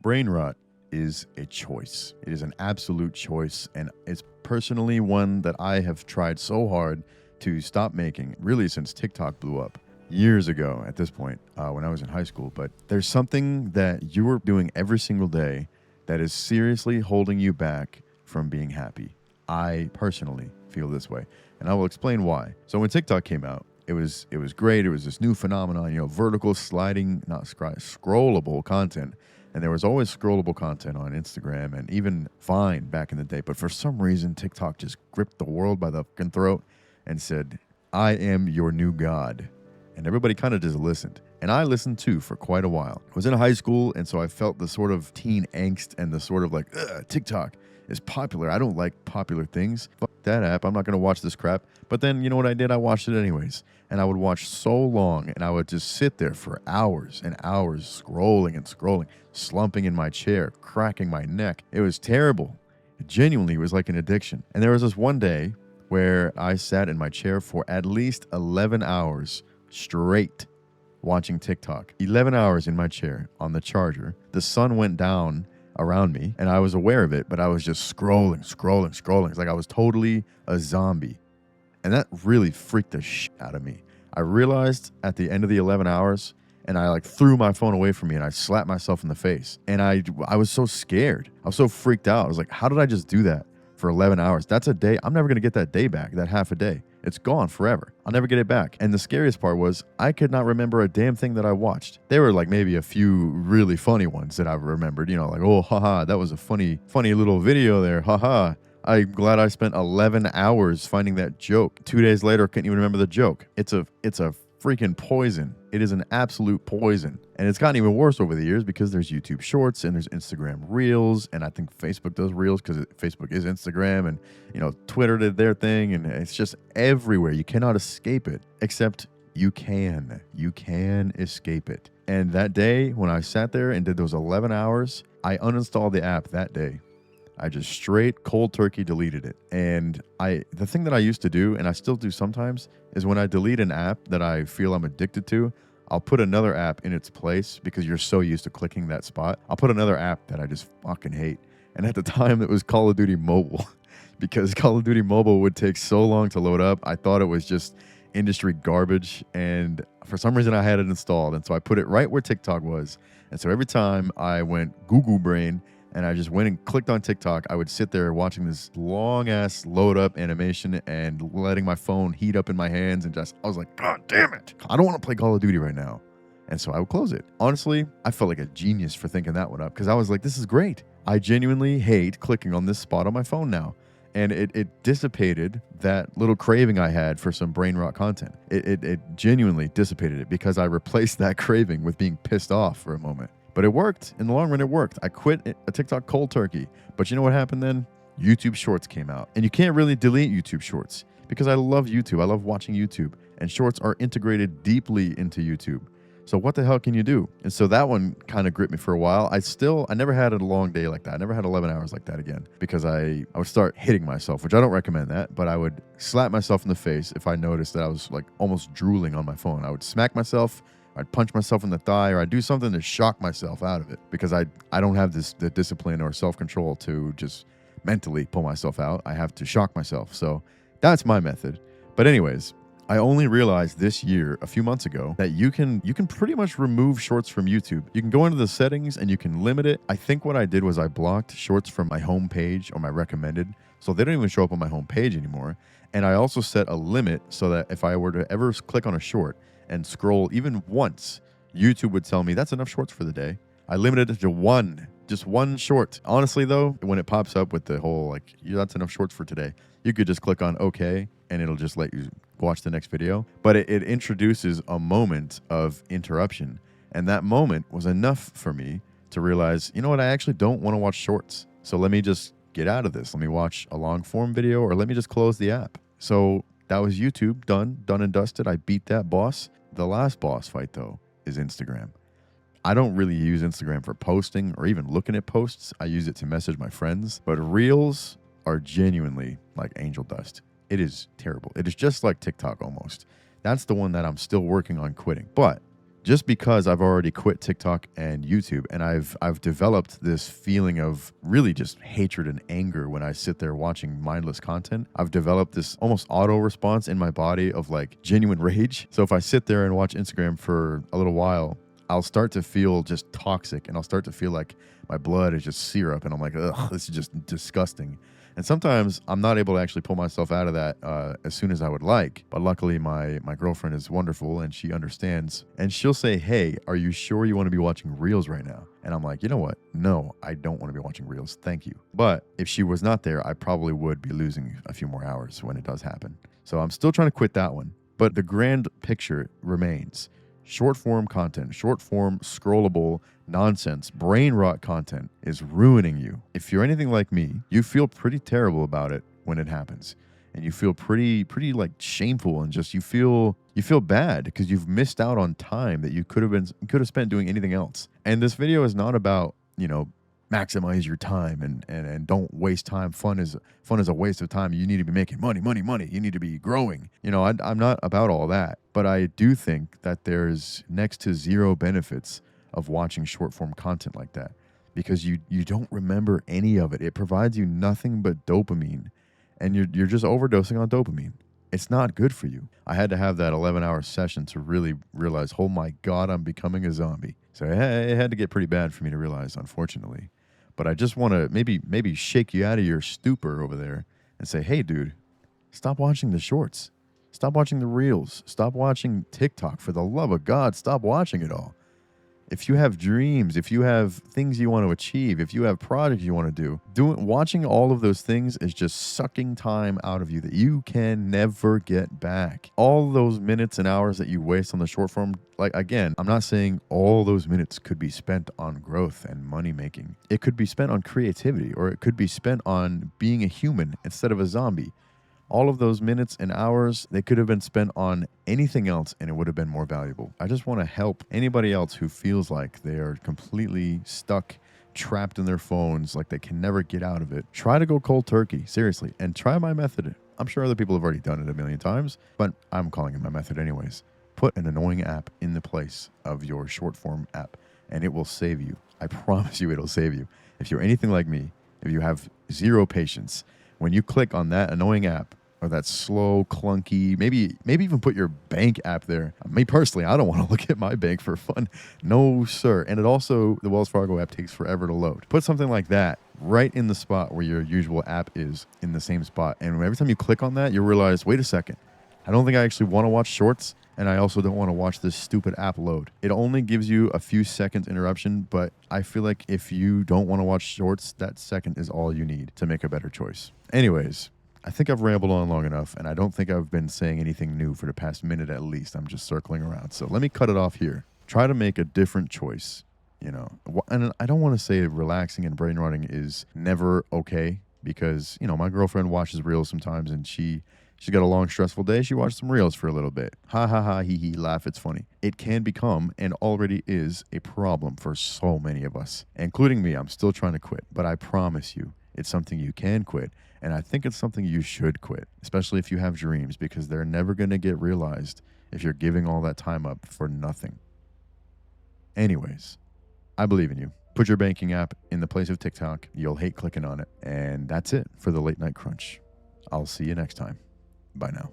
Brain rot is a choice. It is an absolute choice, and it's personally one that I have tried so hard to stop making, really since TikTok blew up years ago at this point, when I was in high school. But there's something that you are doing every single day that is seriously holding you back from being happy. I personally feel this way, and I will explain why. So when TikTok came out, it was great. It was this new phenomenon, vertical sliding, not scrollable content. And there was always scrollable content on Instagram and even Vine back in the day. But for some reason, TikTok just gripped the world by the fucking throat and said, I am your new god. And everybody kind of just listened. And I listened too for quite a while. I was in high school, and so I felt the sort of teen angst and the sort of like, TikTok is popular. I don't like popular things. Fuck that app. I'm not going to watch this crap. But then, you know what I did? I watched it anyways. And I would watch so long, and I would just sit there for hours and hours scrolling and scrolling, slumping in my chair, cracking my neck. It was terrible. It genuinely was like an addiction. And there was this one day where I sat in my chair for at least 11 hours straight watching TikTok. 11 hours in my chair on the charger. The sun went down around me, and I was aware of it, but I was just scrolling. It's like I was totally a zombie. And that really freaked the shit out of me. I realized at the end of the 11 hours, and I threw my phone away from me, and I slapped myself in the face. And I was so scared. I was so freaked out. I was like, how did I just do that for 11 hours? That's a day. I'm never going to get that day back, that half a day. It's gone forever. I'll never get it back. And the scariest part was I could not remember a damn thing that I watched. There were maybe a few really funny ones that I remembered, oh, haha, that was a funny little video there. Haha. I'm glad I spent 11 hours finding that joke. 2 days later, couldn't even remember the joke. It's a freaking poison. It is an absolute poison. And it's gotten even worse over the years because there's YouTube Shorts and there's Instagram Reels. And I think Facebook does Reels because Facebook is Instagram. And, Twitter did their thing. And it's just everywhere. You cannot escape it. Except you can. You can escape it. And that day, when I sat there and did those 11 hours, I uninstalled the app that day. I just straight cold turkey deleted it. And the thing that I used to do, and I still do sometimes, is when I delete an app that I feel I'm addicted to, I'll put another app in its place because you're so used to clicking that spot. I'll put another app that I just fucking hate. And at the time, it was Call of Duty Mobile because Call of Duty Mobile would take so long to load up. I thought it was just industry garbage. And for some reason, I had it installed. And so I put it right where TikTok was. And so every time I went Google Brain, and I just went and clicked on TikTok, I would sit there watching this long-ass load-up animation and letting my phone heat up in my hands. And I was like, God damn it. I don't want to play Call of Duty right now. And so I would close it. Honestly, I felt like a genius for thinking that one up because I was like, this is great. I genuinely hate clicking on this spot on my phone now. And it dissipated that little craving I had for some brain rot content. It genuinely dissipated it because I replaced that craving with being pissed off for a moment. But it worked. In the long run, it worked. I quit a TikTok cold turkey. But you know what happened then? YouTube Shorts came out. And you can't really delete YouTube Shorts because I love YouTube. I love watching YouTube. And Shorts are integrated deeply into YouTube. So what the hell can you do? And so that one kind of gripped me for a while. I never had a long day like that. I never had 11 hours like that again because I would start hitting myself, which I don't recommend that. But I would slap myself in the face if I noticed that I was almost drooling on my phone. I would smack myself. I'd punch myself in the thigh, or I'd do something to shock myself out of it because I don't have the discipline or self-control to just mentally pull myself out. I have to shock myself. So that's my method. But anyways, I only realized this year, a few months ago, that you can pretty much remove Shorts from YouTube. You can go into the settings and you can limit it. I think what I did was I blocked Shorts from my home page or my recommended, so they don't even show up on my home page anymore. And I also set a limit so that if I were to ever click on a short and scroll even once, YouTube would tell me that's enough Shorts for the day. I limited it to just one short. Honestly though, when it pops up with the whole that's enough Shorts for today, you could just click on OK and it'll just let you watch the next video. But it introduces a moment of interruption. And that moment was enough for me to realize, you know what, I actually don't want to watch Shorts. So let me just get out of this. Let me watch a long form video or let me just close the app. So that was YouTube, done and dusted. I beat that boss. The last boss fight, though, is Instagram. I don't really use Instagram for posting or even looking at posts. I use it to message my friends. But Reels are genuinely like angel dust. It is terrible. It is just like TikTok almost. That's the one that I'm still working on quitting. But just because I've already quit TikTok and YouTube, and I've developed this feeling of really just hatred and anger when I sit there watching mindless content. I've developed this almost auto response in my body of like genuine rage. So if I sit there and watch Instagram for a little while, I'll start to feel just toxic, and I'll start to feel like my blood is just syrup, and I'm like, ugh, this is just disgusting. And sometimes I'm not able to actually pull myself out of that as soon as I would like. But luckily, my girlfriend is wonderful, and she understands. And she'll say, hey, are you sure you want to be watching Reels right now? And I'm like, you know what? No, I don't want to be watching Reels. Thank you. But if she was not there, I probably would be losing a few more hours when it does happen. So I'm still trying to quit that one. But the grand picture remains. Short form content, short form scrollable nonsense, brain rot content is ruining you. If you're anything like me, you feel pretty terrible about it when it happens. And you feel pretty like shameful, and just you feel bad because you've missed out on time that you could have spent doing anything else. And this video is not about, maximize your time and don't waste time. Fun is a waste of time. You need to be making money. You need to be growing. I'm not about all that, but I do think that there's next to zero benefits of watching short form content like that, because you don't remember any of it. It provides you nothing but dopamine, and you're just overdosing on dopamine. It's not good for you. I had to have that 11-hour session to really realize, oh my God, I'm becoming a zombie. So it had to get pretty bad for me to realize, unfortunately. But I just want to maybe shake you out of your stupor over there and say, hey, dude, stop watching the shorts. Stop watching the reels. Stop watching TikTok. For the love of God, stop watching it all. If you have dreams, if you have things you want to achieve, if you have projects you want to do, watching all of those things is just sucking time out of you that you can never get back. All those minutes and hours that you waste on the short form, like, again, I'm not saying all those minutes could be spent on growth and money making. It could be spent on creativity, or it could be spent on being a human instead of a zombie. All of those minutes and hours, they could have been spent on anything else, and it would have been more valuable. I just want to help anybody else who feels like they are completely stuck, trapped in their phones, like they can never get out of it. Try to go cold turkey, seriously, and try my method. I'm sure other people have already done it a million times, but I'm calling it my method anyways. Put an annoying app in the place of your short form app, and it will save you. I promise you it'll save you. If you're anything like me, if you have zero patience, when you click on that annoying app, or that slow, clunky, maybe even put your bank app there. Me personally, I don't want to look at my bank for fun. No, sir. And the Wells Fargo app takes forever to load. Put something like that right in the spot where your usual app is, in the same spot. And every time you click on that, you'll realize, wait a second, I don't think I actually want to watch shorts, and I also don't want to watch this stupid app load. It only gives you a few seconds interruption, but I feel like if you don't want to watch shorts, that second is all you need to make a better choice. Anyways, I think I've rambled on long enough, and I don't think I've been saying anything new for the past minute at least. I'm just circling around. So let me cut it off here. Try to make a different choice, And I don't want to say relaxing and brain rotting is never okay, because, my girlfriend watches Reels sometimes, and she's got a long, stressful day. She watched some Reels for a little bit. Ha, ha, ha, hee, hee, laugh. It's funny. It can become, and already is, a problem for so many of us, including me. I'm still trying to quit, but I promise you, it's something you can quit, and I think it's something you should quit, especially if you have dreams, because they're never going to get realized if you're giving all that time up for nothing. Anyways, I believe in you. Put your banking app in the place of TikTok. You'll hate clicking on it. And that's it for the Late Night Crunch. I'll see you next time. Bye now.